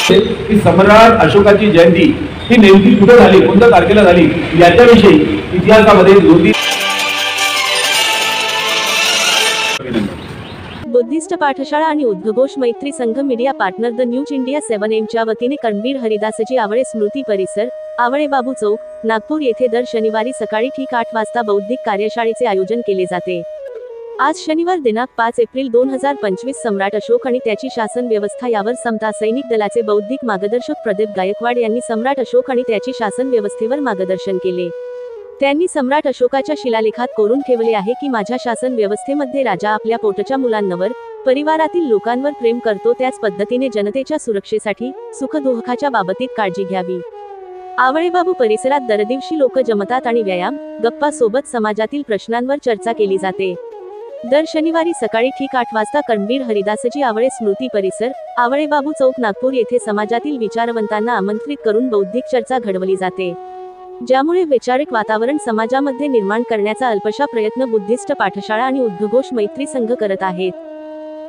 की सम्राट अशोकाची जयंती ही नेमकी कुठे झाली, कोणत्या तारखेला झाली याच्याविषयी इतिहासामध्ये नोंदी. बुद्धिस्ट पाठशाळा आणि उद्घोष मैत्री संघ media partner the news India 7 च्या वतीने कणबीर हरिदासजी आवळे स्मृती परिसर, आवळे बाबू चौक, नागपूर येथे दर शनिवारी सकाळी ठीक 8 वाजता बौद्धिक कार्यशाळेचे आयोजन केले जाते. आज शनिवार दिनांक 5 एप्रिल 2025 सम्राट अशोक आणि त्याची शासन व्यवस्था यावर समता सैनिक दलाचे बौद्धिक मार्गदर्शक प्रदीप गायकवाड यांनी सम्राट अशोक आणि त्याची शासन व्यवस्थेवर मार्गदर्शन केले. त्यांनी सम्राट अशोकाच्या शिलालेखात कोरून ठेवले आहे की माझ्या शासन व्यवस्थेमध्ये राजा आपल्या पोटच्या मुलांवर, परिवारातील लोकांवर प्रेम करतो, त्याच पद्धतीने जनतेच्या सुरक्षेसाठी सुखदुःखाच्या बाबतीत काळजी घ्यावी. आवळेबाबू परिसरात दरदिवशी लोक जमतात आणि व्यायाम, गप्पा सोबत समाजातील प्रश्नांवर चर्चा केली जाते. दर शनिवारी सकाळी ठीक 8 वाजता कणबीर हरिदासजी आवळे स्मृती परिसर, आवळेबाबू चौक, नागपूर येथे समाजातील विचारवंतांना आमंत्रित करून बौद्धिक चर्चा घडवली जाते, ज्यामुळे वैचारिक वातावरण समाजामध्ये निर्माण करण्याचा अल्पशा प्रयत्न बुद्धिस्ट पाठशाळा आणि उद्घोष मैत्री संघ करत आहेत.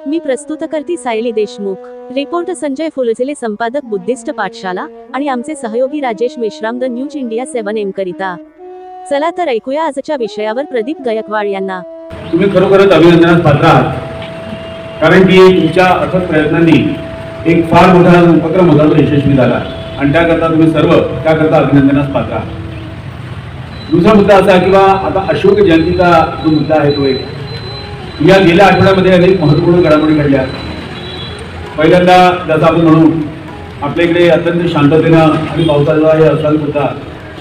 मी प्रस्तुतकर्ती सायली देशमुख, रिपोर्टर संजय फुलझिले, संपादक बुद्धिस्ट पाठशाळा आणि आमचे सहयोगी Rajesh Meshram the news India 7 करिता. चला तर ऐकूया आजच्या विषयावर प्रदीप गायकवाड यांना. तुम्ही खरोखरच अभिनंदनास पात्र आहात, कारण की तुमच्या अथक प्रयत्नांनी एक फार मोठा उपक्रम होता तो यशस्वी झाला आणि त्याकरता तुम्ही सर्व त्याकरता अभिनंदनास पात्र आहात. दुसरा मुद्दा असा की आता अशोक जयंतीचा जो मुद्दा आहे तो एक या गेल्या आठवड्यामध्ये अनेक महत्त्वपूर्ण घडामोडी घडल्या. पहिल्यांदा जसं आपण म्हणू आपल्या इकडे अत्यंत शांततेनं आणि पावसाचा हे असताना सुद्धा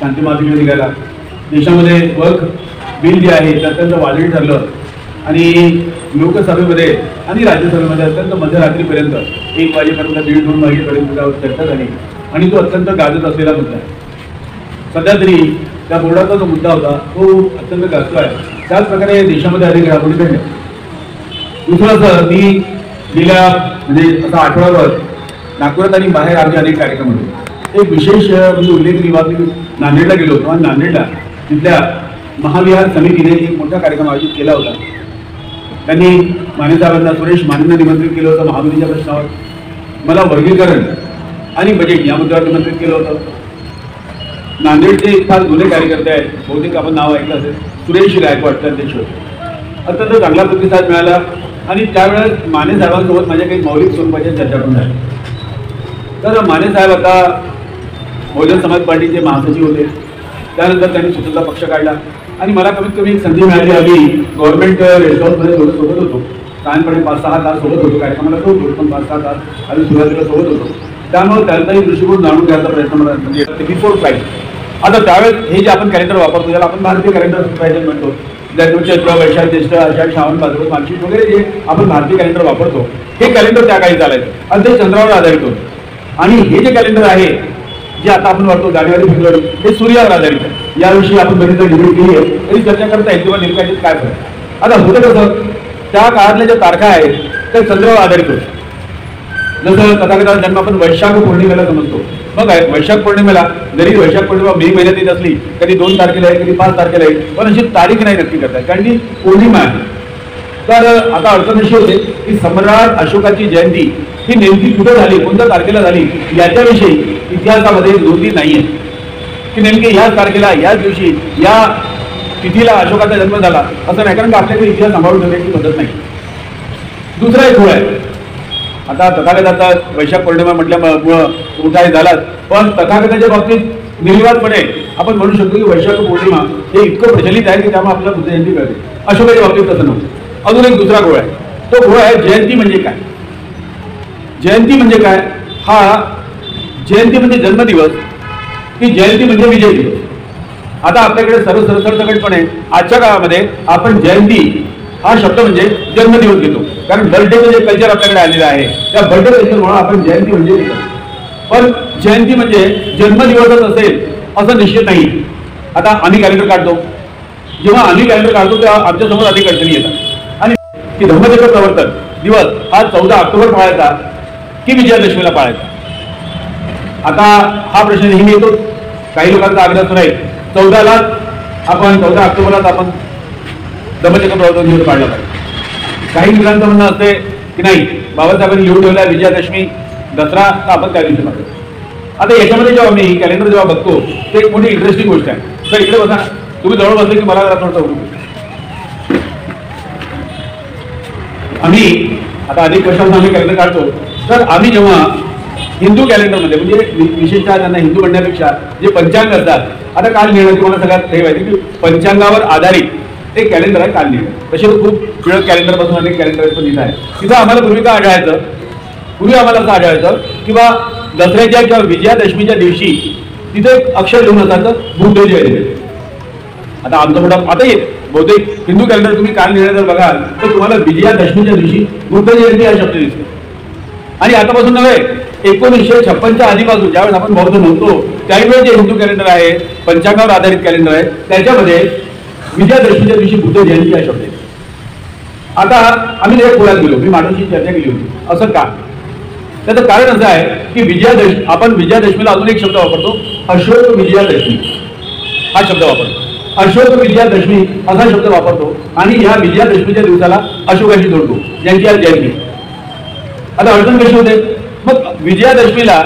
शांती मार्गाने निघाला. देशामध्ये वक्फ बिल जे आहे ते अत्यंत वाजवी ठरलं आणि लोकसभेमध्ये आणि राज्यसभेमध्ये अत्यंत मध्यरात्रीपर्यंत 1 वाजेपर्यंत 1:30-2 वाजेपर्यंत त्यावर चर्चा झाली आणि तो अत्यंत गाजत असलेला मुद्दा आहे. सध्या तरी त्या बोर्डाचा जो मुद्दा होता तो अत्यंत गाजतो आहे. त्याच प्रकारे देशामध्ये अनेक घडामोडी घडल्या. दुसरं असं मी गेल्या असा आठवड्याभर नागपुरात आणि बाहेर आमचे अनेक कार्यक्रम होते. एक विशेष उल्लेखनीय बाब, मी नांदेडला गेलो होतो आणि नांदेडला तिथल्या महाविहार समितीने एक मोठा कार्यक्रम आयोजित केला होता. त्यांनी मानेसाहेबांना, सुरेश मानेंना निमंत्रित केलं होतं. महाविनीच्या प्रश्नावर मला वर्गीकरण आणि बजेट या मुद्द्यावर निमंत्रित केलं होतं. नांदेडचे फार जुने कार्यकर्ते आहेत, बहुतेक आपण नाव ऐकलं असेल, सुरेश गायकवाड अध्यक्ष होते. अत्यंत चांगला प्रतिसाद मिळाला आणि त्यावेळेस मानेसाहेबांसोबत माझ्या काही मौलिक स्वरूपाच्या चर्चा पण झाली. तर मानेसाहेब आता बहुजन समाज पार्टीचे महासचिव होते. त्यानंतर त्यांनी स्वतंत्र पक्ष काढला आणि मला कमीत कमी एक संधी मिळाली. आम्ही गव्हर्नमेंट रेस्ट हाऊसमध्ये सोबत होतो. सायंकाळी 5-6 तास सोबत होतो. कार्यक्रमाला होतो पण 5-6 तास आम्ही सुरुवातीला सोबत होतो. त्यामुळे त्यांचाही दृष्टिकोन जाणून घ्यायचा प्रयत्न मला म्हणजे बिफोर फ्लाईट. आता त्यावेळेस हे जे आपण कॅलेंडर वापरतो ज्याला आपण भारतीय कॅलेंडर म्हणतो, चैत्र, वैशाख, ज्येष्ठ, आषाढ, श्रावण, भाद्रपद, मार्गशीर्ष वगैरे जे आपण भारतीय कॅलेंडर वापरतो हे कॅलेंडर त्या काळी चालायचं आणि ते चंद्रावर आधारित होतं. आणि हे जे कॅलेंडर आहे जे आता आपण वाटतो जानेवारी फेब्रुवारी, हे सूर्यावर आधारित आहे. याविषयी आपण बरीच डिबेट केली आहे, तरी चर्चा करता येईल किंवा नेमक्या काय फरक. आता होतं कसं, त्या काळातल्या ज्या तारखा आहेत त्या चंद्रावर आधारित होत्या. जसं तथागताचा जन्म आपण वैशाख पौर्णिमेला समजतो. मग आहे वैशाख पौर्णिमेला, जरी वैशाख पौर्णिमा मे महिन्यात येत असली, कधी 2 तारखेला आहे, कधी 5 तारखेला आहे, पण अशी तारीख नाही नक्की करता कारण की पौर्णिमा आहे. तर आता अडचण अशी होते की सम्राट अशोकाची जयंती ही नेमकी कुठे झाली, कोणत्या तारखेला झाली याच्याविषयी इतिहासामध्ये नोंदी नाहीये की नेमके याच तारखेला, याच दिवशी, या तिथीला अशोकाचा जन्म झाला असं नाही, कारण की आपल्याकडे इतिहास सांभाळून ठेवण्याची पद्धत नाही. दुसरा एक खूळ आहे. आता तथागताचा वैशाख पौर्णिमा म्हटल्यामुळं उठाय झालाच, पण तथागताच्या बाबतीत निर्विवादपणे आपण म्हणू शकतो की वैशाख पौर्णिमा हे इतकं प्रचलित आहे की त्यामुळे आपल्याला बुद्ध जयंती कळते. अशोकाच्या बाबतीत तसं नव्हतं. अजून एक दुसरा गोळ आहे. तो गोळ आहे जयंती म्हणजे काय. जयंती म्हणजे काय, हा जयंती म्हणजे जन्मदिवस की जयंती म्हणजे विजय दिवस. आता आपल्याकडे सरसकटपणे आजच्या काळामध्ये आपण जयंती हा शब्द म्हणजे जन्मदिवस घेतो, कारण बर्थडेचं जे कल्चर आपल्याकडे आलेलं आहे त्या बर्थडे कल्चरमुळे आपण जयंती म्हणजे घेतो. पण जयंती म्हणजे जन्मदिवसच असेल असं निश्चित नाही. आता आम्ही कॅलेंडर काढतो, जेव्हा आम्ही कॅलेंडर काढतो तेव्हा आमच्यासमोर अनेक अडचणी येतात आणि की धम्मचक्र प्रवर्तन दिवस हा 14 ऑक्टोबर पाळायचा की विजयादशमीला पाळायचा. आता हा प्रश्न नेहमी येतो. काही लोकांचा आग्रह सुरू आहे 14 ऑक्टोबरला आपण धम्मचक्र प्रवर्तन दिवस पाळला पाहिजे. काही मुलांचं म्हणणं असते की नाही, बाबासाहेबांनी लिहून ठेवला विजयादशमी दसरा तर आपण त्या दिवशी पाळतो. आता याच्यामध्ये जेव्हा मी कॅलेंडर जेव्हा बघतो ते एक मोठी इंटरेस्टिंग गोष्ट आहे. तर इकडे बघा, तुम्ही जवळ बसले की मला जरा थोडंसं आम्ही आता अनेक वर्षांपासून आम्ही कॅलेंडर काढतो. तर आम्ही जेव्हा हिंदू कॅलेंडरमध्ये म्हणजे विशेषतः त्यांना हिंदू म्हणण्यापेक्षा जे पंचांग असतात, आता काल निर्णय तुम्हाला सगळ्यात हे माहिती की पंचांगावर आधारित एक कॅलेंडर आहे काल निर्णय. तसे तर खूप टिळक कॅलेंडर पासून अनेक कॅलेंडर पण इथं आहे. तिथं आम्हाला पूर्वी काय आढळायचं, पूर्वी आम्हाला असं आढळायचं किंवा दसऱ्याच्या किंवा विजयादशमीच्या दिवशी तिथे एक अक्षर लिहून असायचं बुद्ध जयंती. आता आमचं मोठं आता येत बहुतेक हिंदू कॅलेंडर तुम्ही काल निर्णय जर बघाल तर तुम्हाला विजयादशमीच्या दिवशी बुद्ध जयंती हा शब्द दिसतो. आणि आतापासून नव्हे, 1956च्या आधीपासून ज्यावेळेस आपण बौद्ध नव्हतो त्यावेळेस जे हिंदू कॅलेंडर आहे, पंचांगावर आधारित कॅलेंडर आहे, त्याच्यामध्ये विजयादशमीच्या दिवशी बुद्ध जयंती हा शब्द आहे. आता आम्ही त्या खोलात गेलो, मी माणूसची चर्चा केली होती. असं का? त्याचं कारण असं आहे की आपण विजयादशमीला अजून एक शब्द वापरतो, अशोक विजयादशमी हा शब्द वापरतो. अशोक विजयादशमी असा शब्द वापरतो आणि ह्या विजयादशमीच्या दिवसाला अशोकाशी जोडतो, ज्यांची आज जयंती. आता अडचण कशी होते मग विजयादशमीला,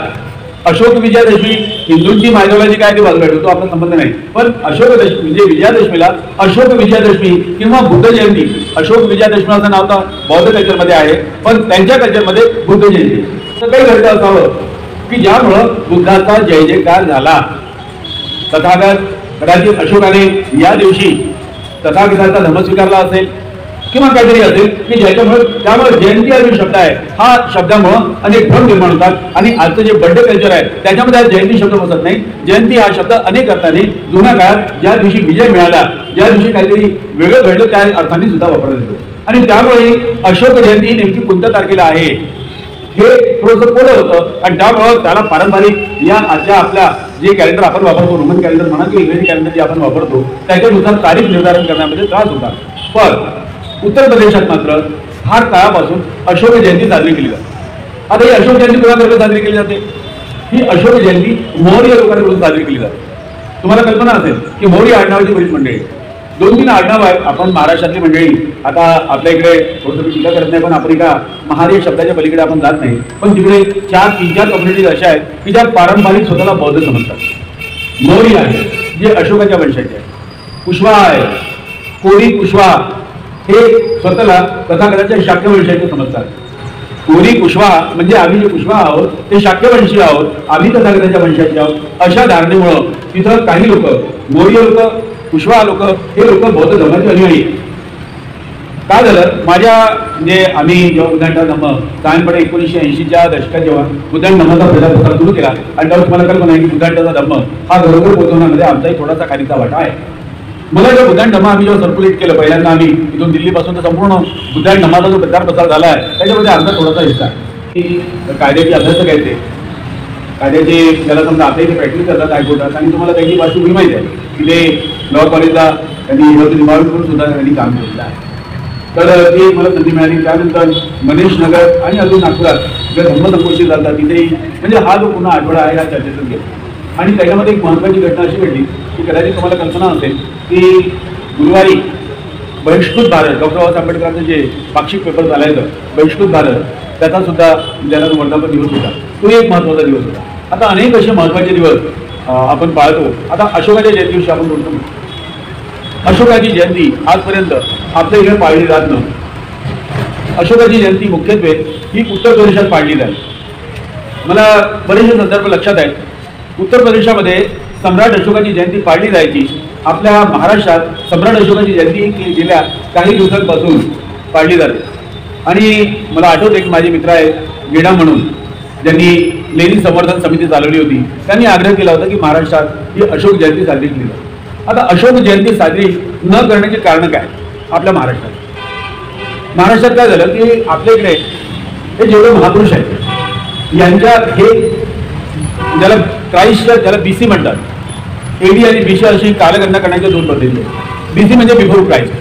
अशोक विजयादशमी हिंदूंची मायथॉलॉजी काय ते बाजूला ठेवतो, आपला संबंध नाही. पण अशोक दशमी म्हणजे विजयादशमीला अशोक विजयादशमी किंवा बुद्ध जयंती, अशोक विजयादशमी असं नाव तर बौद्ध कल्चरमध्ये आहे, पण त्यांच्या कल्चरमध्ये बुद्ध जयंती. तर काही घडतं असावं की ज्यामुळं बुद्धाचा जय जयकार झाला. तथागत कदाचित अशोकाने या दिवशी तथागताचा धर्म स्वीकारला असेल किंवा काहीतरी असेल की ज्याच्यामुळे त्यामुळे जयंती हा जो शब्द आहे हा शब्दामुळं अनेक भ्रम निर्माण होतात. आणि आजचं जे बर्थडे कल्चर आहे त्याच्यामध्ये जयंती शब्द बसत नाही. जयंती हा शब्द अनेक अर्थाने जुन्या काळात ज्या दिवशी विजय मिळाला, ज्या दिवशी काहीतरी वेगळं घडलं त्या अर्थाने सुद्धा वापरला जातो. आणि त्यामुळे अशोक जयंती नेमकी कोणत्या तारखेला आहे हे थोडंसं कोडं होतं. आणि त्यामुळं त्याला पारंपरिक या आजच्या आपल्या जे कॅलेंडर आपण वापरतो, रोमन कॅलेंडर म्हणा किंवा इंग्रजी कॅलेंडर जे आपण वापरतो त्याच्यानुसार तारीख निर्धारण करण्यामध्ये त्रास होता. पण उत्तर प्रदेशात मात्र फार काळापासून अशोक जयंती साजरी केली जाते. आता ही अशोक जयंती कोणाकडे साजरी केली जाते? ही अशोक जयंती मौर्य लोकांकडून साजरी केली जाते. तुम्हाला कल्पना असेल की मौर्य आडनावाची बरीच मंडळी, 2-3 आडनाव आहेत. आपण महाराष्ट्रातली मंडळी, आता आपल्या इकडे थोडंसं टीका करत नाही, पण आपण एका महारी शब्दाच्या पलीकडे आपण जात नाही. पण तिकडे 3-4 कम्युनिटीज अशा आहेत की ज्या पारंपरिक स्वतःला बौद्ध समजतात. मौर्य आहे जे अशोकाच्या वंशाचे आहे, कुशवा आहे, कोरी कुशवा हे स्वतःला तथागताच्या शाक्य वंशाचे समजतात. कोरी कुशवा म्हणजे आम्ही जे कुशवा आहोत ते शाक्यवंशी आहोत, आम्ही तथागताच्या वंशाचे आहोत, अशा धारणेमुळं तिथं काही लोक, मौर्य लोक, कुशवा लोक, हे लोक बौद्ध धर्माचे अनुयायी. काय झालं, माझ्या म्हणजे आम्ही जेव्हा बुद्धांचा धर्म साधारणपणे 1980च्या दशकात जेव्हा बुद्धांचा धर्माचा प्रचार प्रसार सुरू केला आणि तेव्हा तुम्हाला कल्पना आहे की बुद्धांचा धर्म हा घरोघर पोहोचवण्यामध्ये आमचाही थोडासा खालीचा वाटा आहे. मला जेव्हा बुद्धांचा धर्म आम्ही जेव्हा सर्क्युलेट केलं पहिल्यांदा, आम्ही इथून दिल्लीपासून तर संपूर्ण बुद्धांचा धर्माचा जो प्रचार प्रसार झाला आहे त्याच्यामध्ये आमचा थोडासा हिस्सा आहे. कायद्याची अभ्यास घ्यायचे, कायद्याचे त्याला समजा आपल्या इथे प्रॅक्टिस करतात हायकोर्टात, आणि तुम्हाला त्यांची पार्श्वभूमी माहिती आहे की ते लॉ कॉलेजला त्यांनी निभाव करून सुद्धा त्यांनी काम केलेलं आहे. तर ती मला संधी मिळाली. त्यानंतर मनीष नगर आणि अजून नागपुरात जे धर्मसंकोचित जातात तिथेही, म्हणजे हा जो पुन्हा आठवडा आहे या चर्चेतून गेला. आणि त्याच्यामध्ये एक महत्त्वाची घटना अशी घडली की कदाचित तुम्हाला कल्पना असेल की गुरुवारी बहिष्कृत भारत, डॉक्टर बाबासाहेब आंबेडकरांचं जे पाक्षिक पेपर चालायचं बहिष्कृत भारत, त्याचा सुद्धा ज्याला वर्धापन दिवस होता, तो एक महत्त्वाचा दिवस होता. आता अनेक असे महत्त्वाचे दिवस आपण पाळतो. आता अशोकाच्या जयंतीविषयी आपण बोलतो. अशोकाची जयंती आजपर्यंत आपल्या इकडे पाळली जात नव्हती. अशोकाची जयंती मुख्यत्वे ही उत्तर प्रदेशात पाळली जाते. मला बरेचसे संदर्भ लक्षात आहेत. उत्तर प्रदेशामध्ये सम्राट अशोकाची जयंती पाळली जायची. आपल्या महाराष्ट्रात सम्राट अशोकाची जयंती गेल्या काही दिवसांपासून पाळली जाते. आणि मला आठवते की माझे मित्र आहेत गिडा म्हणून, ज्यांनी लेनिन संवर्धन समिती चालवली होती, त्यांनी आग्रह केला होता की महाराष्ट्रात ही अशोक जयंती साजरी केली जाते. आता अशोक जयंती साजरी न करण्याचे कारण काय? आपल्या महाराष्ट्रात काय झालं की आपल्या इकडे हे जेवढे महापुरुष आहेत यांच्या हे ज्याला क्राइस्ट, ज्याला बीसी म्हणतात, एडी आणि बीसी अशी कालगणना करण्याच्या 2 पद्धती आहेत. बीसी म्हणजे बिफोर क्राइस्ट,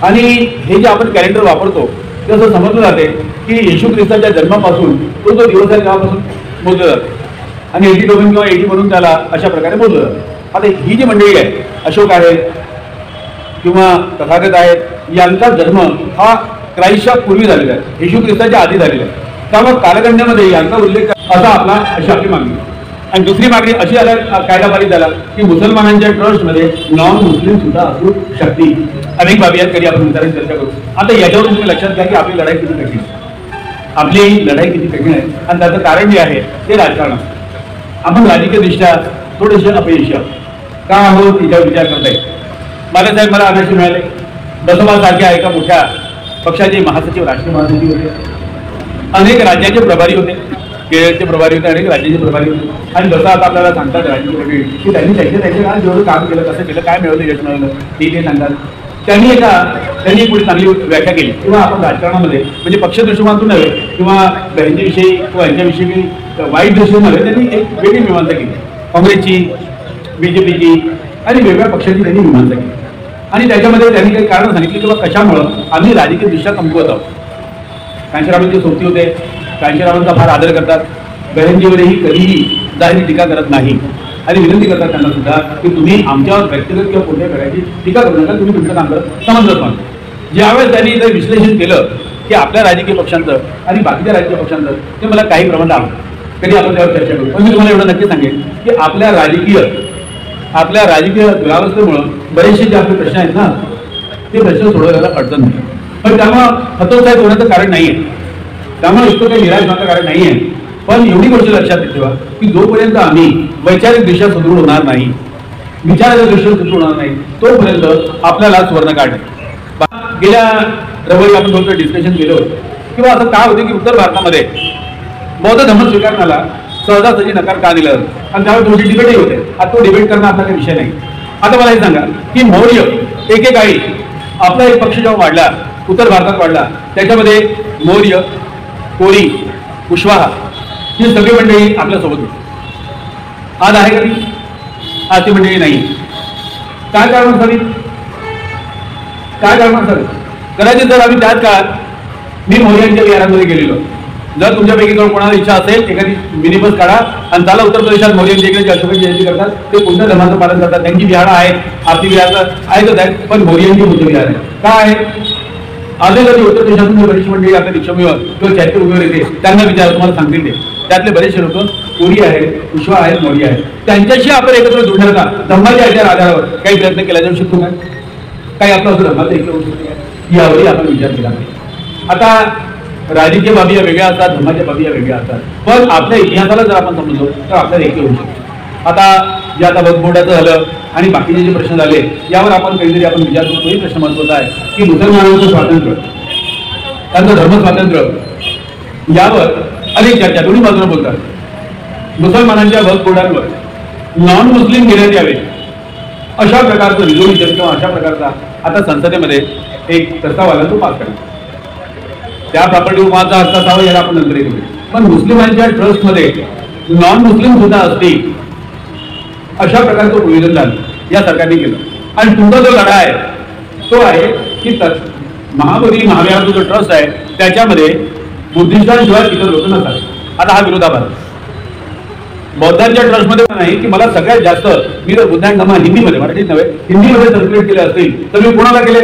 आणि हे जे आपण कॅलेंडर वापरतो ते असं समजलं जाते की येशू ख्रिस्ताच्या जन्मापासून तो जो दिवस आहे तेव्हापासून मोजलं जाते, आणि 80 डोमेन किंवा 80 म्हणून त्याला अशा प्रकारे मोजलं जातं. आता ही जी मंडळी आहे, अशोक आहे किंवा तथागत आहेत, यांचा जन्म हा क्राइस्टच्या पूर्वी झालेला आहे, येशू ख्रिस्ताच्या आधी झालेला आहे. त्यामुळे कालखंडामध्ये यांचा उल्लेख असा अशी आपली मागणी. आणि दुसरी मागणी अशी कायदा पारित झाला की मुसलमानांच्या ट्रस्टमध्ये नॉन मुस्लिम सुद्धा असू शकते. अनेक बाबी आहेत, कधी आपण विचारांची चर्चा करू. आता याच्यावरून तुम्ही लक्षात घ्या की आपली लढाई किती कठीण आहे. आपली लढाई किती कठीण आहे आणि त्याचं कारण जे आहे ते राजकारण. आपण राजकीय दृष्ट्या थोडेसे अपयशी आहोत. का आहोत याच्यावर विचार करता येईल. बाळासाहेब मला आदर्श मिळाले. बसवासारख्या एका मोठ्या पक्षाचे महासचिव, राष्ट्रीय महासचिव होते. अनेक राज्याचे प्रभारी होते, केरळचे प्रभारी होते, अनेक राज्याचे प्रभारी होते. आणि जसं आता आपल्याला सांगतात राजकीय मंडळी की त्यांनी त्यांच्या काळात जेवढं काम केलं, कसं केलं, काय मिळवलं, यश मिळवलं ते सांगतात. त्यांनी पुढे चांगली व्याख्या केली. किंवा आपण राजकारणामध्ये म्हणजे पक्ष दृष्टिकोनातून नव्हे किंवा बहिणीविषयी किंवा यांच्याविषयी वाईट दृष्टीने नव्हे, त्यांनी एक वेगळी मीमांसा केली. काँग्रेसची, बीजेपीची आणि वेगवेगळ्या पक्षांची त्यांनी मीमांसा केली. आणि त्याच्यामध्ये त्यांनी काही कारण सांगितली किंवा कशामुळं आम्ही राजकीय दृष्ट्या कमकुवत आहोत. कांशीरामांचे सोबती होते, कांशीरामांचा फार आदर करतात, बहिणजीवरही कधीही जाहीर टीका करत नाही आणि विनंती करतात त्यांना सुद्धा की तुम्ही आमच्यावर व्यक्तिगत किंवा कोणत्या प्रकारची टीका करू नका, तुम्ही तुमचं काम करत समजत नाही. ज्यावेळेस त्यांनी जर विश्लेषण केलं की आपल्या राजकीय पक्षांचं आणि बाकीच्या राजकीय पक्षांचं, ते मला काही प्रमाणात आवडतं. कधी आपण त्यावर चर्चा करू. पण मी तुम्हाला एवढं नक्की सांगेन की आपल्या राजकीय दुरावस्थेमुळं बरेचसे जे आपले प्रश्न आहेत ना, ते प्रश्न सोडवायला अडचण नाही. पण त्यामुळं हतोत्साहित होण्याचं कारण नाही आहे, त्यामुळे इतकं काही निराश होण्याचं कारण नाही आहे. पण एवढी गोष्ट लक्षात ठेवा की जोपर्यंत आम्ही वैचारिक दृष्ट्या सुदृढ होणार नाही, विचाराच्या दृष्ट्या सुदृढ होणार नाही, तोपर्यंत आपल्याला सुवर्ण काढ. गेल्या रविवारी आपण थोडं डिस्कशन केलं होतं किंवा असं काय होतं की उत्तर भारतामध्ये बौद्ध धर्म स्वीकारण्याला सहजासहजी नकार का दिला जातो आणि त्यावर थोडी डिबेटही होते. आता तो डिबेट करणं आपला काही विषय नाही. आता मला हे सांगा की मौर्य एकेकाळी आपला एक पक्ष जेव्हा वाढला, उत्तर भारतात वाढला, त्याच्यामध्ये मौर्य, कोरी, कुशवाहा ही सगळी मंडळी आपल्यासोबत होती. आज आहे का ती? आज ती मंडळी नाही. काय कारण असावी? कदाचित जर आम्ही त्याच काळात मी मौर्यांच्या विहारांमध्ये गेलेलो, जर तुमच्यापैकी कोणाला इच्छा असेल एखादी मिनी बस काढा आणि त्याला उत्तर प्रदेशात मौर्यांच्या इकडे अशोकाची जयंती करतात, ते कोणत्या धर्माचं पालन करतात, त्यांची विहारं आहेत, आरती विहार आहेतच आहेत, पण मौर्यांची मोठी विहार आहे. काय आहे? आजही कधी उत्तर प्रदेशातून बरीचशी मंडळी आपल्या दीक्षाभूमीवर किंवा चैत्य भूमीवर येते, त्यांना विचार तुम्हाला सांगतील ते. त्यातले बरेचसे लोक कोरी आहेत, कुशवा आहेत, मौर्य आहेत. त्यांच्याशी आपण एकत्र जोडणार का? धर्माच्या आधारावर काही प्रयत्न केला जाऊ शकतो काय? काही आपलं असं धर्माचं ऐक्य होऊ शकतो यावरही आपण विचार केला पाहिजे. आता राजकीय बाबी या वेगळ्या असतात, धर्माच्या बाबी या वेगळ्या असतात, पण आपल्या इतिहासाला जर आपण समजलो तर आपल्याला ऐक्य होऊ शकतो. आता जे आता वक्फ झालं आणि बाकीचे जे प्रश्न झाले यावर आपण काहीतरी आपण विचार करतो. तोही प्रश्न महत्वाचा आहे की मुसलमानांचं स्वातंत्र्य, त्यांचं धर्म स्वातंत्र्य, यावर अनेक चर्चा दोन्ही बाजूने बोलतात. मुसलमानांच्या वक्फ बोर्डांवर नॉन मुस्लिम घेण्यात यावे अशा प्रकारचं रिझोल्युशन किंवा अशा प्रकारचा आता संसदेमध्ये एक प्रस्ताव आला, तो पास करणार. त्या प्रॉपर्टी उपाचा हक्क असावा याला आपण नंतर येतो. पण मुस्लिमांच्या ट्रस्टमध्ये नॉन मुस्लिम सुद्धा असतील अशा प्रकारचं प्रोव्हिजन झालं या सरकारने केलं. आणि तुमचा जो लढा आहे तो आहे की महाबोधी महाविहारचा जो ट्रस्ट आहे त्याच्यामध्ये बुद्धिस्टांशिवाय इतर लोक नसतात. आता हा विरोधाभास बौद्धांच्या ट्रस्टमध्ये नाही की मला सगळ्यात जास्त मी जर बुद्धांना हिंदीमध्ये, मराठीत नव्हे हिंदीमध्ये सर्क्युलेट केले असतील तर मी कोणाला केले?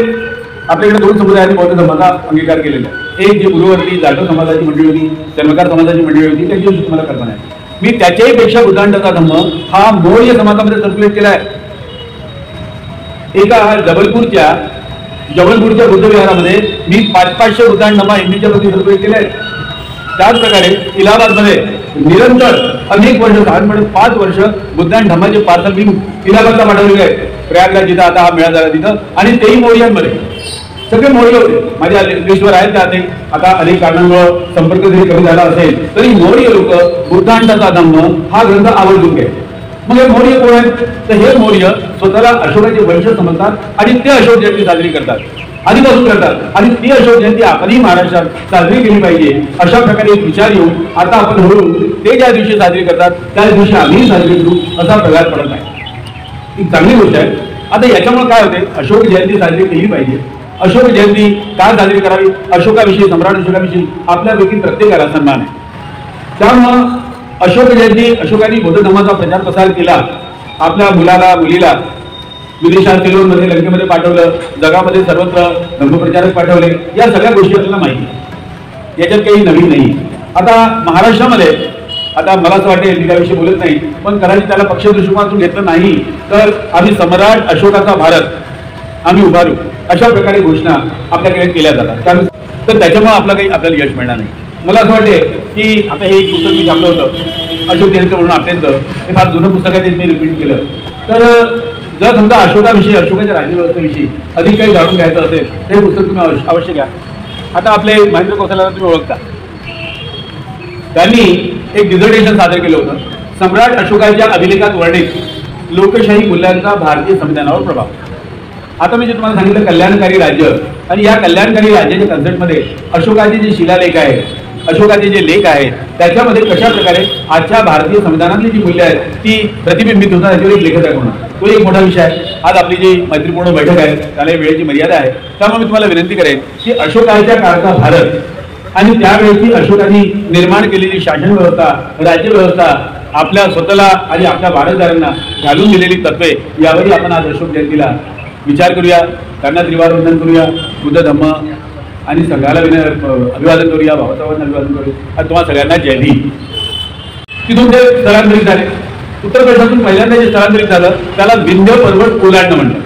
आपल्याकडे दोन समुदायांनी बौद्ध धर्माचा अंगीकार केलेला आहे. एक जी गुरुवर्ती जाटव समाजाची मंडळी होती, चर्मकार समाजाची मंडळी होती, त्यांची तुम्हाला कल्पना आहे. मी त्याच्याही पेक्षा बुद्धांचा धर्म हा मौर्य समाजामध्ये सर्क्युलेट केला आहे. एका जबलपूरच्या बुद्ध विहारामध्ये मी 500 बुद्धांना हिंदीच्या प्रती सर्क्युलेट केले आहेत. त्याच प्रकारे इलाहाबादमध्ये निरंतर अनेक वर्ष, साधारणपणे 5 वर्ष बुद्धांना धर्माचे पार्सल मी इलाहाबादला पाठवलेले आहे. प्रयागला जिथं आता हा मेळा झाला तिथं, आणि तेही मौर्यांमध्ये सगळे मौर्य होते. माझ्या लिस्टवर आहेत त्यात. आता अनेक कारणांमुळे संपर्क जरी कमी झाला असेल तरी मौर्य लोक बुद्धांचा धम्म हा ग्रंथ आवर्जून घ्यायचे. मग हे मौर्य कोण आहेत? तर हे मौर्य स्वतःला अशोकाचे वंश समजतात आणि ते अशोक जयंती साजरी करतात, आधीपासून करतात. आणि ती अशोक जयंती आपणही महाराष्ट्रात साजरी केली पाहिजे अशा प्रकारे एक विचार येऊन आता आपण हळूहळू ते ज्या दिवशी साजरी करतात त्या दिवशी आम्ही साजरी करू असा प्रकार पडत आहे. ही चांगली गोष्ट आहे. आता याच्यामुळे काय होते? अशोक जयंती साजरी केली पाहिजे. अशोक जयंती का साजरी करावी? अशोकाविषयी, सम्राट अशोकाविषयी आपल्यापैकी प्रत्येकाला सन्मान आहे. त्यामुळं अशोक जयंती, अशोकाने बौद्ध धर्माचा प्रचार प्रसार केला, आपल्या मुलाला मुलीला विदेशात सिलोनमध्ये, लंकेमध्ये पाठवलं, जगामध्ये सर्वत्र धर्मप्रचारक पाठवले. या सगळ्या गोष्टी आपल्याला माहिती, याच्यात काही नवीन नाही. आता महाराष्ट्रामध्ये आता मला असं वाटेल मी त्याविषयी बोलत नाही, पण कदाचित त्याला पक्ष दृष्टिकोनातून घेतलं नाही तर आम्ही सम्राट अशोकाचा भारत आम्ही उभारू अशा प्रकारे घोषणा आपल्याकडे केल्या जातात. तर त्याच्यामुळे आपल्याला यश मिळणार नाही. मला असं वाटते की आता हे एक पुस्तक मी छापलं होतं अशोक चरित्र म्हणून अत्यंत, हे फार जुनं पुस्तक आहे, ते मी रिपीट केलं. तर जर समजा अशोकाविषयी अशोकाच्या राज्यव्यवस्थेविषयी अधिक काही जाणून घ्यायचं असेल हे पुस्तक तुम्ही अवश्य घ्या. आता आपले महेंद्र कौशल्याला तुम्ही ओळखता, त्यांनी एक डिझर्टेशन सादर केलं होतं, सम्राट अशोकाच्या अभिलेखात वर्णित लोकशाही मूल्यांचा भारतीय संविधानावर प्रभाव. आता मी जे तुम्हाला सांगितलं कल्याणकारी राज्य, आणि या कल्याणकारी राज्याच्या कन्सेप्टमध्ये अशोकाचे जे शिलालेख आहे, अशोकाचे जे लेख आहेत, त्याच्यामध्ये कशा प्रकारे आजच्या भारतीय संविधानातली जी मूल्य आहेत ती प्रतिबिंबित होतात याच्यावर एक लेखक आहे म्हणून तो एक मोठा विषय आहे. आज आपली जी मैत्रीपूर्ण बैठक आहे त्याला वेळेची मर्यादा आहे, त्यामुळे मी तुम्हाला विनंती करेन की अशोकाच्या काळाचा भारत आणि त्यावेळेची अशोकाने निर्माण केलेली शासन व्यवस्था, राज्यव्यवस्था, आपल्या स्वतःला आणि आपल्या भारतदारांना घालून दिलेली तत्वे, यावरही आपण आज अशोक जयंतीला विचार करूया, त्यांना त्रिवारवंदन करूया, बुद्ध धम्म आणि सगळ्याला अभिवादन करूया, भावासाहेबांना अभिवादन करूया. आणि तुम्हाला सगळ्यांना जय भीम. तिथून ते स्थलांतरित झाले. उत्तर प्रदेशातून पहिल्यांदा जे स्थलांतरित झालं त्याला विंध्य पर्वत ओलांडणं म्हणतात,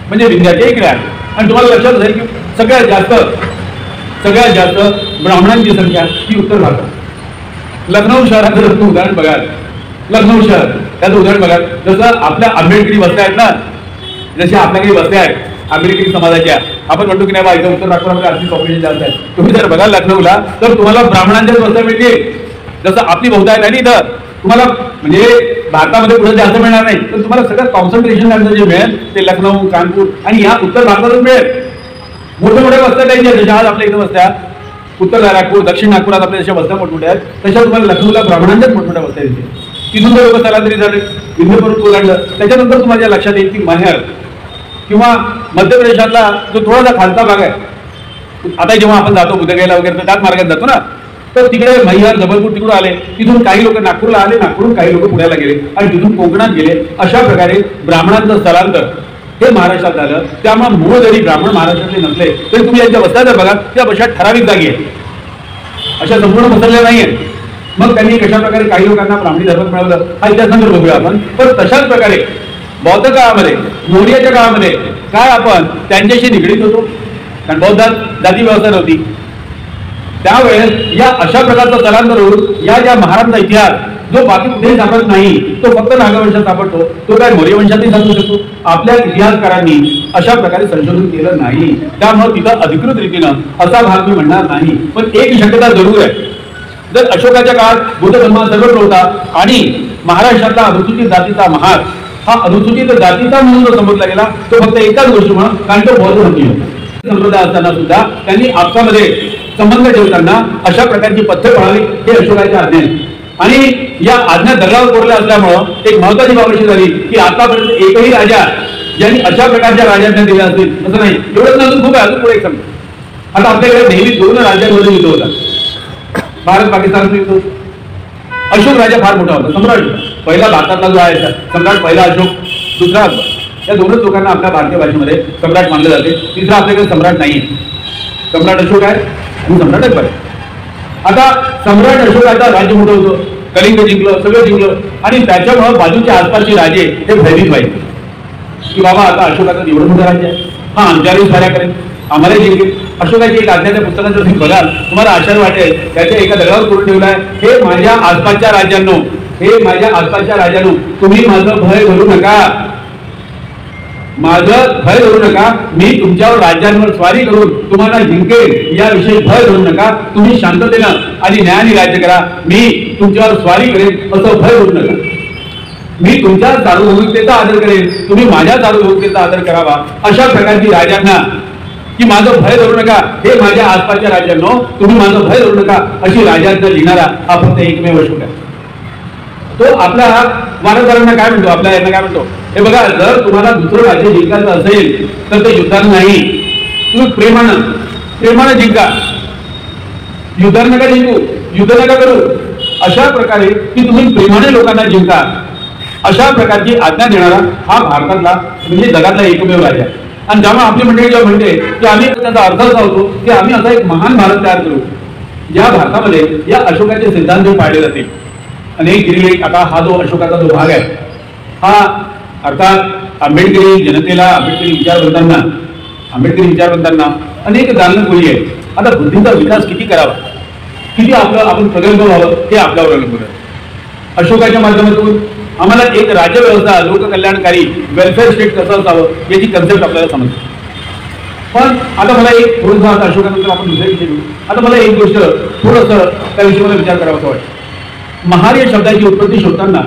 म्हणजे विंध्याच्या इकडे आहे. आणि तुम्हाला लक्षात जाईल की सगळ्यात जास्त ब्राह्मणांची संख्या ही उत्तर भारतात. लखनौ शहराचं जर उदाहरण बघाल, लखनौ शहर त्याचं उदाहरण बघाल, जसं आपल्या आंबेडकरी वस्त्या आहेत ना, जशी आपल्याकडे वस्त्या आहेत आंबेडकरी समाजाच्या, आपण म्हणतो की नाही बा इथं उत्तर नागपुरामध्ये आर्थिक पॉप्युलेशन जास्त आहे. तुम्ही जर बघाल लखनौला तर तुम्हाला ब्राह्मणांच्याच वस्त्या मिळतील, जसं आपली बहुतायत आहे ना इथं. तुम्हाला म्हणजे भारतामध्ये पुढे जास्त मिळणार नाही, तर तुम्हाला सगळं कॉन्सन्ट्रेशन जे मिळेल ते लखनौ, कानपूर आणि या उत्तर भारतातच मिळेल. मोठ्या वस्त्या त्यांच्या जशा आज आपल्या इथं वस्त्या उत्तर नागपूर, दक्षिण नागपुरात आपल्या जशा वस्त्या मोठमोठ्या आहेत, तशा तुम्हाला लखनौला ब्राह्मणांच्याच मोठमोठ्या वस्त्या येतील. तिथून जर लोक स्थलांतरित झाले, विंध्य पर्वत ओलांडलं, त्याच्यानंतर तुम्हाला लक्षात येईल की माहेर किंवा मध्य प्रदेशातला जो थोडासा खालचा भाग आहे, आता जेव्हा आपण जातो बुद्धगयाला वगैरे तर त्याच मार्गात जातो ना, तर तिकडे मैहर, जबलपूर तिकडून आले, तिथून काही लोक नागपूरला आले, नागपूरहून काही लोक पुण्याला गेले आणि तिथून कोकणात गेले. अशा प्रकारे ब्राह्मणांचं स्थलांतर हे महाराष्ट्रात झालं. त्यामुळे मूळ जरी ब्राह्मण महाराष्ट्रातले नसले तरी तुम्ही यांच्या वस्त्या जर बघा त्या बशा ठराविक जागी आहेत, अशा संपूर्ण पसरल्या नाहीये. मग त्यांनी कशा प्रकारे काही लोकांना ब्राह्मणी धर्म मिळवलं हा इतिहास बघूया आपण. पण तशाच प्रकारे बौद्ध काळामध्ये, मौर्याच्या काळामध्ये काय आपण त्यांच्याशी निगडीत होतो, कारण बौद्धात जाती व्यवस्था नव्हती. त्यावेळेस या अशा प्रकारचा स्थलांतर होऊन या ज्या महाराजांचा इतिहास जो बाकी कुठेही सापडत नाही तो फक्त नागवंशात सापडतो, तो काय मौर्य वंशातही सापडू शकतो. आपल्या इतिहासकारांनी अशा प्रकारे संशोधन केलं नाही, त्यामुळे तिथं अधिकृत रीतीनं असा भाग मी म्हणणार नाही. पण एक शक्यता जरूर आहे, जर अशोकाच्या काळात बुद्ध धर्म सर्वत्र होता आणि महाराष्ट्रातला अनुसूचित जातीचा महार हा अनुसूचित जातीचा म्हणून जो संबोधला गेला तो फक्त एकाच गोष्टीमुळे, कारण तो बौद्ध धर्मीय संप्रदाय असताना सुद्धा त्यांनी आपसामध्ये संबंध ठेवताना अशा प्रकारची पथ्य पाळली हे अशोकाच्या आज्ञेत. आणि या आज्ञा दगडावर कोरल्या असल्यामुळं एक महत्वाची बाब अशी झाली की आतापर्यंत एकही राजा ज्यांनी अशा प्रकारच्या राज्यांना दिल्या असतील असं नाही. एवढंच नसून खूप आहे, अजून पुढे एक सांगतो. आता आपल्याकडे नेहमी दोन राज्यांमध्ये युद्ध होता, भारत पाकिस्तानचं युद्ध होतं. अशोक राजा फार मोठा होता, सम्राट. पहिला भारतातला जो आहे सम्राट पहिला अशोक, दुसरा अकबर. या दोनच लोकांना आपल्या भारतीय भाषेमध्ये सम्राट मानले जाते. तिसरा आपल्याकडे सम्राट नाही. सम्राट अशोक आहे आणि सम्राट अकबर आहे. आता सम्राट अशोकाचा राज्य मोठं होतं, कलिंग जिंकलं, सगळं जिंकलं आणि त्याच्यामुळे बाजूच्या आसपासचे राजे हे भयभीत व्हायचे की बाबा आता अशोकाचं एवढं मोठं राज्य आहे, हा आमच्यावरही स्वाऱ्या करेल, आम्हाला जिंकेल. अशोकाची एक आज्ञाच्या पुस्तकात जर तुम्ही बघाल तुम्हाला आश्चर्य वाटेल, त्याच्या एका दगडावर करून ठेवलाय, हे माझ्या आसपासच्या राज्यांनो, हे माझ्या आसपासच्या राजांनो, तुम्ही माझं भय धरू नका, माझं भय धरू नका. मी तुमच्यावर राज्यांवर स्वारी करून तुम्हाला जिंकेल याविषयी भय धरू नका. तुम्ही शांततेनं आणि न्यायाने राज्य करा. मी तुमच्यावर स्वारी करेन असं भय धरू नका. मी तुमच्या सार्वभौमिकतेचा आदर करेन, तुम्ही माझ्या सार्वभौमिकतेचा आदर करावा. अशा प्रकारची राजांना की माझं भय धरू नका, हे माझ्या आसपासच्या राज्यांनो तुम्ही माझं भय धरू नका अशी राजांना लिहिणारा हा फक्त एकमेव अशोक आहे. तो आपल्या वारसदारांना काय म्हणतो, आपल्या यांना काय म्हणतो, हे बघा जर तुम्हाला दुसरं राज्य जिंकायचं असेल तर ते युद्धानं नाही, तुम्ही प्रेमानं जिंका, युद्धानं नका जिंकू, युद्ध नका करू. अशा प्रकारे की तुम्ही प्रेमाने लोकांना जिंका, अशा प्रकारची आज्ञा देणारा हा भारतातला म्हणजे जगातला एकमेव राजा आहे. आणि त्यामुळे आपली मंडळी जेव्हा म्हणते की आम्ही त्याचा अर्थ असा होतो की आम्ही असा एक महान भारत तयार करू, या भारतामध्ये या अशोकाचे सिद्धांत पाळले जातील. अनेक गिरिलेख आता हा जो अशोकाचा जो भाग आहे हा अर्थात आंबेडकरी जनतेला आंबेडकरी विचारवंतांना अनेक दालनखोरी आहे. आता बुद्धीचा विकास किती करावा, किती आपण प्रगल्भ व्हावं हे आपल्यावर अवलंबून आहे. अशोकाच्या माध्यमातून आम्हाला एक राज्यव्यवस्था लोककल्याणकारी वेलफेअर स्टेट कसं असावं याची कन्सेप्ट आपल्याला समजते. पण आता मला एक थोडंसं आता अशोकानंतर आपण दुसऱ्या विषयी घेऊ. आता मला एक गोष्ट थोडंसं त्या विषयी मला विचार करावा असं वाटतं. महार या शब्दाची उत्पत्ती शोधताना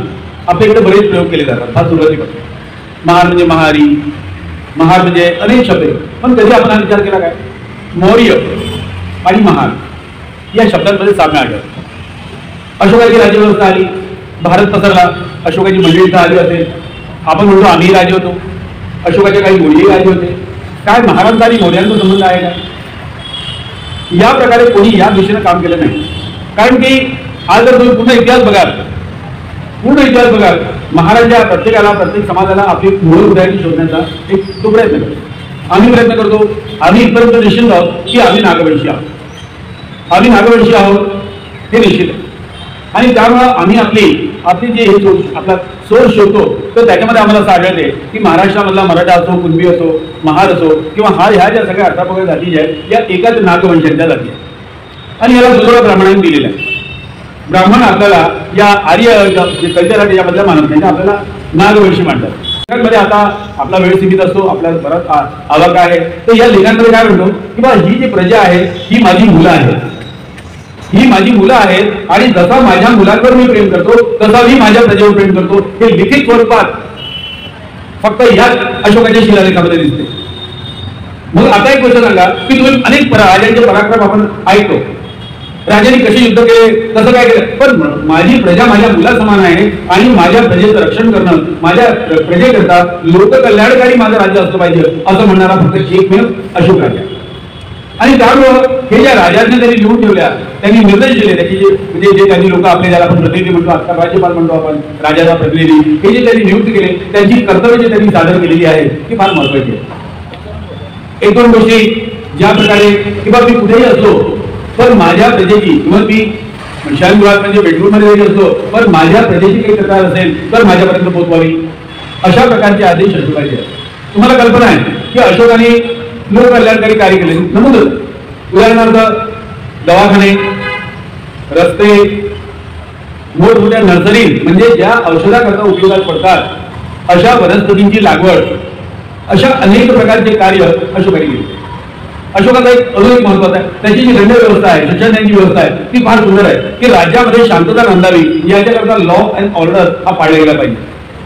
आपल्याकडे बरेच प्रयोग केले जातात. फार सुरुवातीपासून महार म्हणजे महारी, महार म्हणजे अनेक शब्द आहेत. पण कधी आपण हा विचार केला काय, मौर्य आणि महार या शब्दांमध्ये साम्य आढळतं. अशोकाची राज्यव्यवस्था आली, भारत पसरला, अशोकाची मंडळी इथं आली असेल. आपण म्हणतो आम्ही राजे होतो, अशोकाचे काही मोर्यही राजे होते. काय महाराज आणि मौर्यांचा संबंध आहे का? या प्रकारे कोणी या दिशेनं काम केलं नाही. कारण की आज जर तुम्ही पूर्ण इतिहास बघाल, महाराजा प्रत्येकाला, प्रत्येक समाजाला आपली मूळ उदयाची शोधण्याचा एक तो प्रयत्न करतो. आम्ही प्रयत्न करतो. आम्ही इथपर्यंत निश्चित आहोत की आम्ही नागवंशी आहोत हे निश्चित आहे. आणि त्यामुळं आम्ही आपली जे हे आपला सोर्स शोधतो तर त्याच्यामध्ये आम्हाला असं आढळते की महाराष्ट्रामधला मराठा असो, कुणबी असो, महार असो किंवा ह्या ज्या सगळ्या अर्थापगत जाती ज्या आहेत या एकाच नागवंशांच्या जाती आहेत. आणि याला दुसरा ब्राह्मणांनी दिलेला आहे. ब्राह्मण आपल्याला या आर्य जे कल्चर आहे त्याच्यामधल्या मानवतेने आपल्याला नागवंशी मांडतात. लेखांमध्ये आता आपला वेळ सीमित असतो, आपल्याला बराच आवाका आहे. तर या लेखांमध्ये काय म्हणतो की बा ही जी प्रजा आहे ही माझी मुलं आहेत आणि जसा माझ्या मुलांवर मी प्रेम करतो तसा मी माझ्या प्रजेवर प्रेम करतो. हे लिखित स्वरूपात फक्त याच अशोकाच्या शिलालेखामध्ये दिसते. मग आता एक गोष्ट सांगा की तुम्ही अनेक राजांचे पराक्रम आपण ऐकतो, राजांनी कसे युद्ध केले, कसं काय केलं, पण माझी प्रजा माझ्या मुला समान आहे आणि माझ्या प्रजेचं रक्षण करणं, माझ्या प्रजेकरता लोककल्याणकारी माझं राज्य असलं पाहिजे असं म्हणणारा फक्त एकमेव अशोक राजा. आणि त्यामुळं हे ज्या राजांनी त्यांनी लिहून ठेवल्या, त्यांनी निर्देश दिले, त्याची जे त्यांनी लोक आपले ज्याला आपण प्रतिनिधी म्हणतो, आता राज्यपाल म्हणतो आपण, राजाचा प्रतिनिधी, हे जे त्यांनी नियुक्त केले त्यांची कर्तव्य जे त्यांनी सादर केलेली आहे ती फार महत्वाची आहे. एक दोन गोष्टी ज्या प्रकारे किंवा मी कुठेही असलो पण माझ्या प्रजेची किंवा मी शयनगृहात म्हणजे बेडरूममध्ये जरी असलो पण माझ्या प्रजेची काही तक्रार असेल तर माझ्यापर्यंत पोहोचवावी, अशा प्रकारचे आदेश अशोकाचे आहेत. तुम्हाला कल्पना आहे की अशोकाने लोककल्याणकारी कार्य केले. नमूद उदाहरणार्थ दवाखाने, रस्ते, मोठमोठ्या नर्सरी म्हणजे ज्या औषधाकरता उपयोगात पडतात अशा वनस्पतींची लागवड, अशा अनेक प्रकारचे कार्य अशोकाने केले. अशोकाचा अजून एक महत्वाचा आहे, त्याची जी दंड व्यवस्था आहे, शिक्षणाची व्यवस्था आहे ती फार सुंदर आहे की राज्यामध्ये शांतता नांदावी याच्याकरता लॉ अँड ऑर्डर हा पाळला गेला पाहिजे.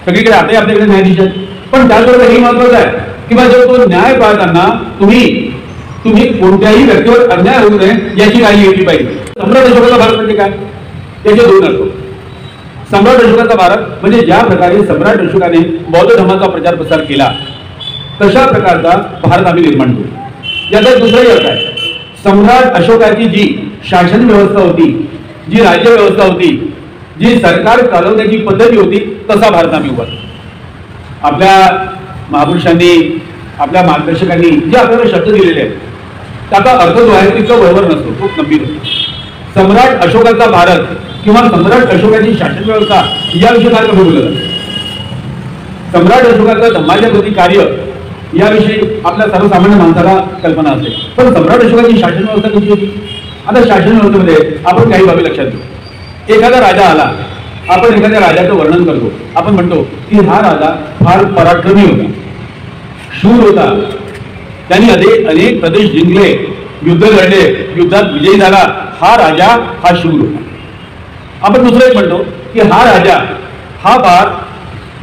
सगळीकडे आताही आपल्याकडे न्यायाधीश आहेत, पण त्याचबरोबर हे महत्वाचं आहे की जर तो न्याय पाळताना तुम्ही कोणत्याही व्यक्तीवर अन्याय होऊ नये याची काळजी घेतली पाहिजे. सम्राट अशोकाचा भारत म्हणजे काय, त्याचे दोन अर्थ. सम्राट अशोकाचा भारत म्हणजे ज्या प्रकारे सम्राट अशोकाने बौद्ध धर्माचा प्रचार प्रसार केला तशा प्रकारचा भारत आम्ही निर्माण करू. याचा दुसराही अर्थ आहे, सम्राट अशोकाची जी शासन व्यवस्था होती, जी राज्य व्यवस्था होती, जी सरकार चालवण्याची पद्धती होती तसा भारत आम्ही उभा. आपल्या महापुरुषांनी, आपल्या मार्गदर्शकांनी जे आपल्याला शब्द दिलेले आहेत त्याचा अर्थ जो आहे तितका बरोबर नसतो, खूप गंभीर असतो. सम्राट अशोकाचा भारत किंवा सम्राट अशोकाची शासन व्यवस्था याविषयी काय बोललं जातं. सम्राट अशोकाचं धम्माच्या प्रती कार्य याविषयी आपल्या सर्वसामान्य माणसाला कल्पना असते, पण सम्राट अशोकाची शासन व्यवस्था कशी होती. आता शासन व्यवस्थेमध्ये आपण काही बाबी लक्षात घेऊ. एखादा राजा आला, आपण एखाद्या राजाचं वर्णन करतो, आपण म्हणतो की हा राजा फार पराक्रमी होता, शूर होता, त्यांनी अनेक प्रदेश जिंकले, युद्ध लढले, युद्धात विजयी झाला, हा राजा हा शूर होता. आपण दुसरं एक म्हणतो की हा राजा हा फार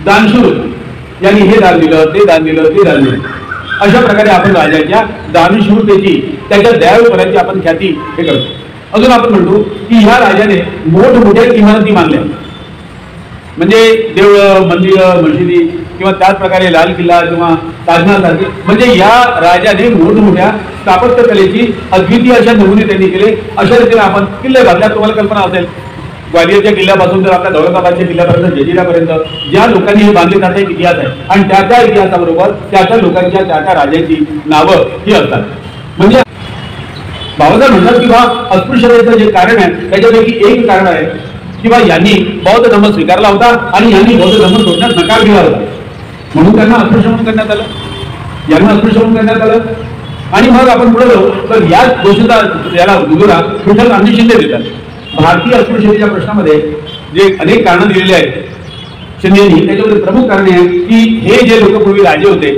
दानशूर होता, यांनी हे दान दिलं, ते दान दिलं, ते दान दिलं. अशा प्रकारे आपण राजाच्या दानशूरतेची, त्याच्या दयाळूपणाची आपण ख्याती हे करतो. अजून आपण म्हणतो की ह्या राजाने मोठमोठ्या इमारती बांधल्या, म्हणजे देवळं, मंदिरं, मशिदी किंवा त्याच प्रकारे लाल किल्ला किंवा ताजमहल सारखे, म्हणजे या राजाने मोठमोठ्या स्थापत्य कलेची अद्वितीय अशा नमुने त्यांनी केले. अशा रीतीने आपण किल्ले बांधल्या. तुम्हाला कल्पना असेल ग्वालियरच्या किल्ल्यापासून तर आपल्या दौलताबादच्या किल्ल्यापर्यंत, जजिरापर्यंत ज्या लोकांनी हे बांधले त्याचा एक इतिहास आहे आणि त्या इतिहासाबरोबर त्या लोकांच्या त्या राजांची नावं ही असतात. म्हणजे बाबासाहेब म्हणतात की बा अस्पृश्यतेचं जे कारण आहे त्याच्यापैकी एक कारण आहे की बा यांनी बौद्ध धर्म स्वीकारला होता आणि यांनी बौद्ध धर्म सोडण्यास नकार दिला होता, म्हणून त्यांना अस्पृश्य म्हणून करण्यात आलं, यांना अस्पृश्य म्हणून करण्यात आलं. आणि मग आपण पुढे जाऊ तर याच गोष्टीचा याला दुजोरा विठ्ठल रामजी शिंदे देतात. भारतीय अस्पृश्यतेच्या प्रश्नामध्ये जे अनेक कारणं दिलेली आहेत शिंदेनी, त्याच्यामध्ये प्रमुख कारण आहे की हे जे लोक पूर्वी राजे होते,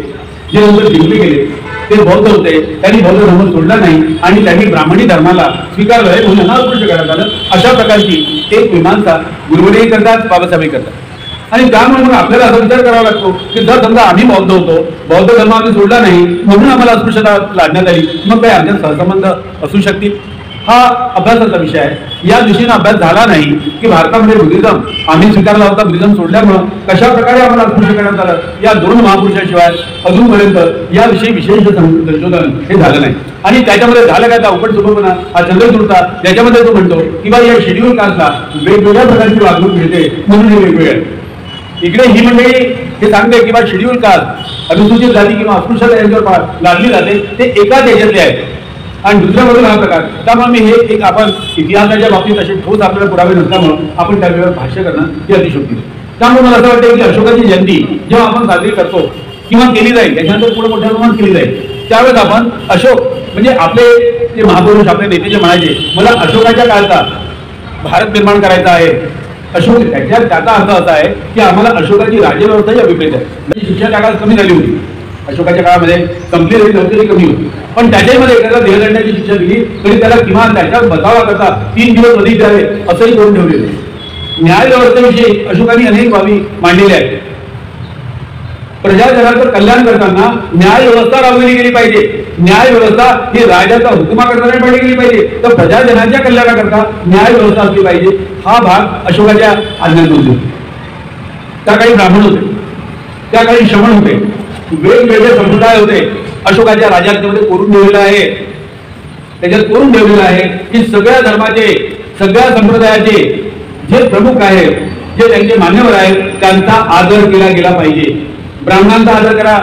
जे लोक जिंकले गेले ते बौद्ध होते, त्यांनी बौद्ध धर्म सोडला नाही आणि त्यांनी ब्राह्मणी धर्माला स्वीकारलं आहे म्हणून अस्पृश्य करण्यात आलं. अशा प्रकारची एक मीमांसा गुरुवरही करतात, बाबासाहेबही करतात. आणि त्यामुळे मग आपल्याला असा विचार करावा लागतो की जर समजा आम्ही बौद्ध होतो, बौद्ध धर्म आम्ही सोडला नाही म्हणून आम्हाला अस्पृश्यता लादण्यात आली, मग काय आमच्यात सहसंबंध असू शकतील? हा अभ्यासाचा विषय आहे. या दिशेने अभ्यास झाला नाही की भारतामध्ये बुद्धिझम आम्ही स्वीकारला होता, बुद्धिझम सोडल्यामुळं कशा प्रकारे आम्हाला अस्पृश्य करण्यात आलं, या दोन महापुरुषाशिवाय अजूनपर्यंत याविषयी विशेष संशोधन हे झालं नाही. आणि त्याच्यामध्ये झालं काय, त्या उपट सुभपणा हा चंद्रचूडचा ज्याच्यामध्ये तो म्हणतो की बा या शेड्यूल कास्टला वेगवेगळ्या प्रकारची वागणूक मिळते म्हणून हे वेगवेगळे. इकडे ही मंडळी हे सांगते की बा शेड्यूल कास्ट अनुसूचित जाती किंवा अस्पृश्यता यांच्यावर लादली जाते, ते एका देशातले आहेत. आणि दुसऱ्या बाजूला हा प्रकार, त्यामुळे मी हे एक आपण इतिहासाच्या बाबतीत असे ठोस आपल्याला पुरावे नसल्यामुळं आपण त्यावेळेवर भाष्य करणं ही अतिशयोक्ती. त्यामुळे मला असं वाटतं की अशोकाची जयंती जेव्हा आपण साजरी करतो किंवा केली जाईल, त्याच्यानंतर पुढे मोठ्या प्रमाणात केली जाईल, त्यावेळेस आपण अशोक म्हणजे आपले जे महापुरुष आपले नेते जे म्हणायचे मला अशोकाच्या काळचा भारत निर्माण करायचा आहे, अशोक त्याचा अर्थ असा आहे की आम्हाला अशोकाची राज्यव्यवस्था ही अभिप्रेत आहे. शिक्षा त्या काळात कमी झाली होती, अशोकाच्या काळामध्ये संपलेली नव्हती, कमी होती, पण त्याच्यामध्ये एखादा देहदंडाची शिक्षा दिली तरी त्याला किमान त्याच्यात बचावा करता 3 दिवस अधिक द्यावे असंही करून ठेवलेले. न्यायव्यवस्थेविषयी अशोकांनी अनेक बाबी मांडलेल्या आहेत. प्रजाजनाचं कल्याण करताना न्याय व्यवस्था राबवली गेली पाहिजे. न्याय व्यवस्था ही राजाचा हुकुमा करता नाही गेली पाहिजे, तर प्रजाजनाच्या कल्याणाकरता न्याय व्यवस्था असली पाहिजे. हा भाग अशोकाच्या आज्ञात होते. त्या काही ब्राह्मण होते, त्या काही श्रमण होते, वेगवेगळे संप्रदाय होते. अशोकाच्या राज्यामध्ये कोरून ठेवलेलं आहे, त्याच्यात कोरून ठेवलेलं आहे की सगळ्या धर्माचे सगळ्या संप्रदायाचे जे प्रमुख आहेत, जे त्यांचे मान्यवर आहेत, त्यांचा आदर केला गेला पाहिजे. ब्राह्मणांचा आदर करा,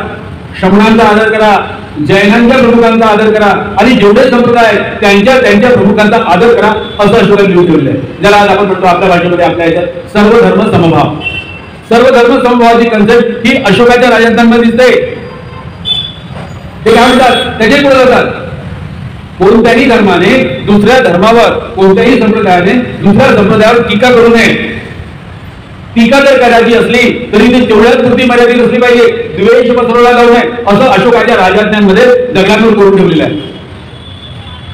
श्रमणांचा आदर करा, जैनांच्या प्रमुखांचा आदर करा आणि जेवढे संप्रदाय त्यांच्या त्यांच्या प्रमुखांचा आदर करा असं अशोकाने लिहून ठेवलेलं आहे. ज्याला आज आपण म्हणतो आपल्या भाषेमध्ये आपल्या याच्यात सर्व धर्म समभाव. सर्व धर्म समभावाची कन्सेप्ट ही अशोकाच्या राजस्थानमध्ये दिसते. ते काय म्हणतात, त्याचे पुढे जातात. कोणत्याही धर्माने दुसऱ्या धर्मावर, कोणत्याही संप्रदायाने दुसऱ्या संप्रदायावर टीका करू नये. टीका जर करायची असली तरी ती तेवढ्याच पुरती मर्यादित असली पाहिजे, द्वेष पसरवला जाऊ नये असं अशोकाच्या राजज्ञांमध्ये दगडांवर करून ठेवलेलं आहे.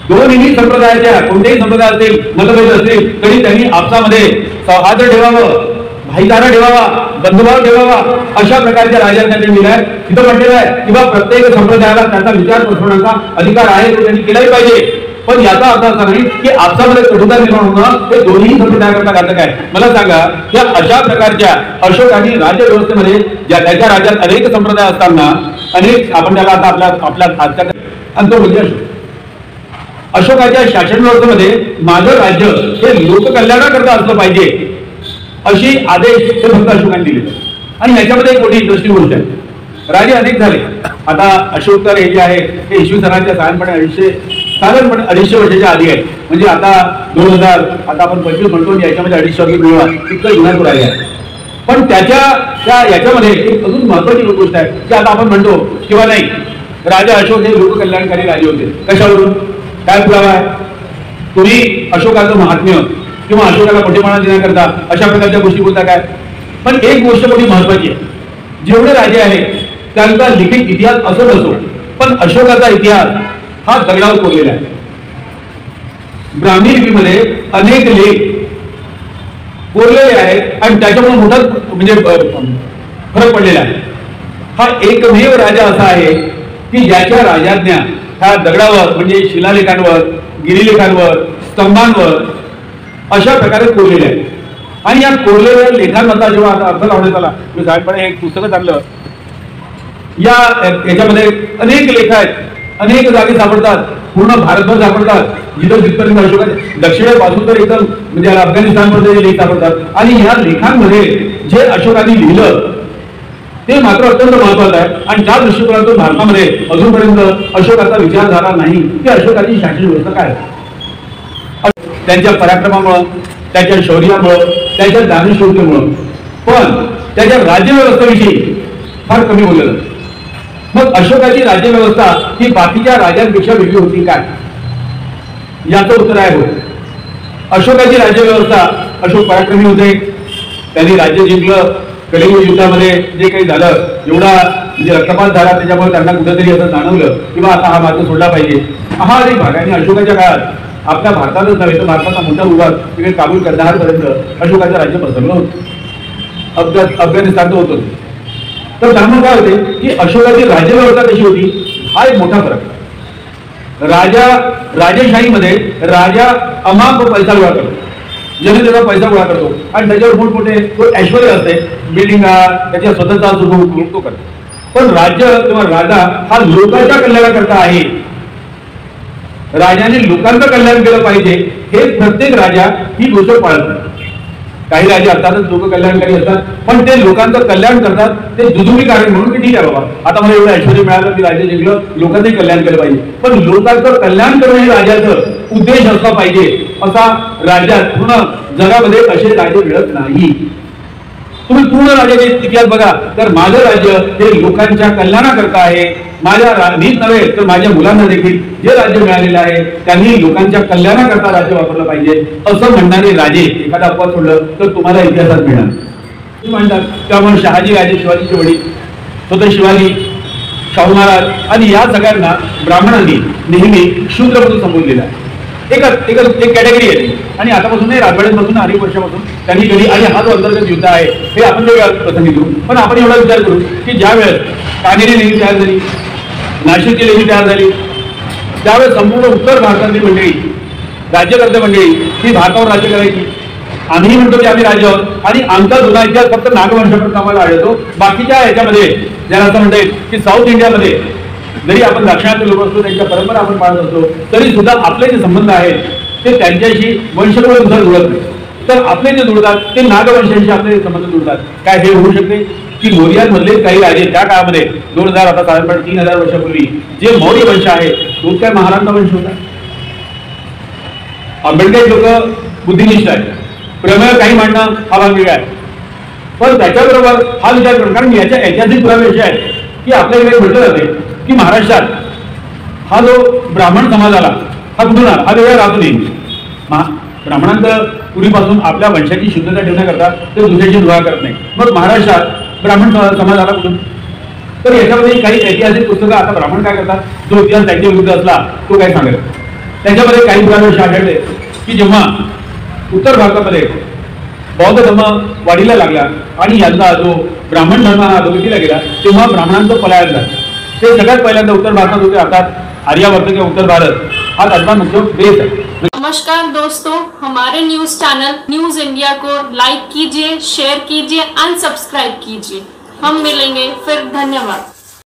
दोन्ही संप्रदायाच्या कोणतेही संप्रदाय असतील, मतभेद असतील तरी त्यांनी आपसामध्ये सौहार्द ठेवावं, भाईचारा ठेवावा, बंधुभाव ठेवावा अशा प्रकारच्या राजज्ञांनी दिलं आहे. तिथं म्हटलेलं आहे किंवा प्रत्येक संप्रदायाला त्याचा विचार पसरवण्याचा अधिकार आहे, तो त्यांनी केलाही पाहिजे. पण याचा अर्थ असा नाही की आपसामध्ये कटुता निर्माण होणं हे दोन्ही संप्रदायाकरता घातक आहे. मला सांगा, या अशा प्रकारच्या अशोकाने राज्य व्यवस्थेमध्ये त्याच्या राज्यात अनेक संप्रदाय असताना अनेक आपण त्याला आता आपल्या आजच्या आणि तो म्हणजे अशोकाच्या शासन व्यवस्थेमध्ये माझं राज्य हे लोककल्याणाकरता असलं पाहिजे अशी आदेश हे फक्त अशोकाने दिले. आणि याच्यामध्ये एक मोठी इंटरेस्टिंग गोष्ट आहे, राजे अनेक झाले. आता अशोक तर हे जे आहे हे इसवी सनाच्या साधारणपणे 250 वर्षाच्या आधी आहे. म्हणजे आता 2000 आता आपण 25 म्हणतो याच्यामध्ये 250 वर्ष मिळवा तितकं जुनाट राहिले आहे. पण याच्यामध्ये एक अजून महत्वाची गोष्ट आहे की आता आपण म्हणतो किंवा नाही राजा अशोक हे लोककल्याणकारी राजे होते. कशावरून, काय पुरावा आहे? तुम्ही अशोकाचं महात्म्य किंवा अशोकाला मोठेपणा देण्याकरता अशा प्रकारच्या गोष्टी बोलता काय? पण एक गोष्ट मोठी महत्वाची आहे, जेवढे राजे आहेत त्यांचा लिखित इतिहास असो नसो, पण अशोकाचा इतिहास हा दगडावर कोरलेला आहे. ब्राह्मी लिपीमध्ये अनेक लेख कोरलेले आहेत आणि त्याच्यामुळे मोठा म्हणजे फरक पडलेला आहे. हा एकमेव राजा असा आहे की ज्याच्या राजाज्ञा ह्या दगडावर म्हणजे शिलालेखांवर, गिरिलेखांवर, स्तंभांवर अशा प्रकारे कोरलेले आहेत. आणि या कोरलेल्या लेखांमधला जेव्हा आता अर्थ लावण्यात आला, मी साहेबपणे एक पुस्तकच आणलं, याच्यामध्ये अनेक लेख आहेत, अनेक जागी सापडतात, पूर्ण भारतभर सापडतात. जिथं जिथपर्यंत अशोकाचे दक्षिणेपासून तर एकदम म्हणजे अफगाणिस्तानमध्ये लेख सापडतात. आणि ह्या लेखांमध्ये जे अशोकाने लिहिलं ते मात्र अत्यंत महत्वाचं आहे. आणि त्या दृष्टिकोनातून भारतामध्ये अजूनपर्यंत अशोकाचा विचार झाला नाही की अशोकाची शासन व्यवस्था काय. त्यांच्या पराक्रमामुळं, त्याच्या शौर्यामुळं, त्याच्या दानशूरतेमुळं, पण त्याच्या राज्यव्यवस्थेविषयी फार कमी बोललं. मग अशोकाची राज्यव्यवस्था ही बाकीच्या राजांपेक्षा वेगळी होती काय, याचं उत्तर आहे हो. अशोकाची राज्यव्यवस्था, अशोक पराक्रमी होते, त्यांनी राज्य जिंकलं. कलिंग युद्धामध्ये जे काही झालं, एवढा म्हणजे रक्तपात झाला, त्याच्यामुळे त्यांना कुठेतरी असं जाणवलं की आता हा मार्ग सोडला पाहिजे. हा एक भाग आहे. आणि अशोकाच्या काळात आपल्या भारतातच नव्हे तर भारताचा मोठा विभाग तिकडे काबूल कंदाहार पर्यंत अशोकाचं राज्य पसरलं होतं. अफगाणिस्तानचं होतं. तर त्यामुळे काय होते की अशोकाची राज्यव्यवस्था कशी होती हा एक मोठा फरक. राजेशाहीमध्ये राजा अमाप पैसा गोळा करतो, जनतेचा पैसा गोळा करतो आणि त्याच्यावर मोठमोठे ऐश्वर्य असते, बिल्डिंगा, त्याच्या स्वतःचा तो करतो. पण राज्य किंवा राजा हा लोकांच्या कल्याणाकरता आहे. राजाने लोकांचं कल्याण केलं पाहिजे हे प्रत्येक राजा ही गोष्ट पाळतो. काही राजे अर्थातच लोक कल्याणकारी असतात, पण ते लोकांचं कल्याण करतात ते दुजुमी कारण म्हणून की ठीक आहे बाबा, आता मला एवढं ऐश्वर्य मिळालं की राज्य जिंकलं, लोकांचंही कल्याण केलं पाहिजे. पण लोकांचं कल्याण करणं हे राजाचं उद्देश असला पाहिजे. असा राज्यात पूर्ण जगामध्ये असे राज्य मिळत नाही. तुम्ही पूर्ण राज्याचे इतिहास बघा तर माझं राज्य हे लोकांच्या कल्याणाकरता आहे. मीच नव्हे तर माझ्या मुलांना देखील जे राज्य मिळालेलं आहे त्यांनी लोकांच्या कल्याणाकरता राज्य वापरलं पाहिजे असं म्हणणारे राजे एखादा अपवाद सोडलं तर तुम्हाला इतिहासात मिळणार म्हणतात. त्यामुळे शहाजी राजे, शिवाजीचे वडील, स्वतः शिवाजी, शाहू महाराज आणि या सगळ्यांना ब्राह्मणांनी नेहमी शूद्र म्हणून संबोधलेलं आहे. एक कॅटेगरी आहे. आणि आतापासून नाही, राजवाड्यांपासून अनेक वर्षापासून त्यांनी कधी, आणि हा जो अंतर्गत युद्ध आहे हे आपण वेगळ्या प्रसंगी करू. पण आपण एवढा विचार करू की ज्या वेळेस कानेरी लेणी तयार झाली, नाशिकची लेणी तयार झाली, त्यावेळेस संपूर्ण उत्तर भारतातली मंडळी, राज्यकर्ते मंडळी ही भारतावर राज्य करायची. आम्ही म्हणतो की आम्ही राज्य आहोत आणि आमचा जुना इतिहास फक्त नागवंशापर्यंत आम्हाला आढळतो. बाकीच्या ह्याच्यामध्ये ज्याला असं म्हणता येईल की साऊथ इंडियामध्ये जरी आपण दक्षिणातले लोक असतो, त्यांच्या परंपरा आपण पाळत असतो, तरी सुद्धा आपले जे संबंध आहेत ते त्यांच्याशी वंशपरंपरेनुसार जुळत नाही. तर आपले जे जुळतात ते नागवंशांशी आपले संबंध जुळतात. काय हे होऊ शकते की मौर्यांमधले काही राजे त्या काळामध्ये 2000 आता साधारणपणे 3000 वर्षापूर्वी जे मौर्य वंश आहे तो काय महाराष्ट्र वंश होता. आंबेडकर लोक बुद्धिनिष्ठ आहेत, प्रमेय काही मांडणं हा भाग वेगळा आहे. पण त्याच्याबरोबर हा विचार करून, कारण याच्या ऐतिहासिक पुरावे असे आहेत की आपल्याकडे म्हटलं जाते की महाराष्ट्रात हा जो ब्राह्मण समाज आला हा कुठून आला, हा वेगळा राहतो नाही. ब्राह्मणांचं पूर्वीपासून आपल्या वंशाची शुद्धता ठेवण्याकरता ते दुसऱ्याची दुवा करत नाही. मग महाराष्ट्रात ब्राह्मण समाज आला कुठून? तर याच्यामध्ये काही ऐतिहासिक पुस्तकं आता ब्राह्मण काय करतात, जो इतिहास त्यांच्या विरुद्ध असला तो काय सांगेल. त्याच्यामध्ये काही पुरावे असे आढळले की जेव्हा उत्तर भारतामध्ये बौद्ध धर्म वाढीला लागला आणि यांचा जो ब्राह्मण धर्म हा अधोगतीला गेला तेव्हा ब्राह्मणांचं पलायन झालं. ते सगळ्यात पहिल्यांदा उत्तर भारतात होते. अर्थात आर्यावर्त किंवा उत्तर भारत हा त्यांचा मुख्य बेस है। नमस्कार दोस्तों, हमारे न्यूज चैनल न्यूज इंडिया को लाइक कीजिए, शेयर कीजिए, अनसब्सक्राइब कीजिए। हम मिलेंगे फिर, धन्यवाद।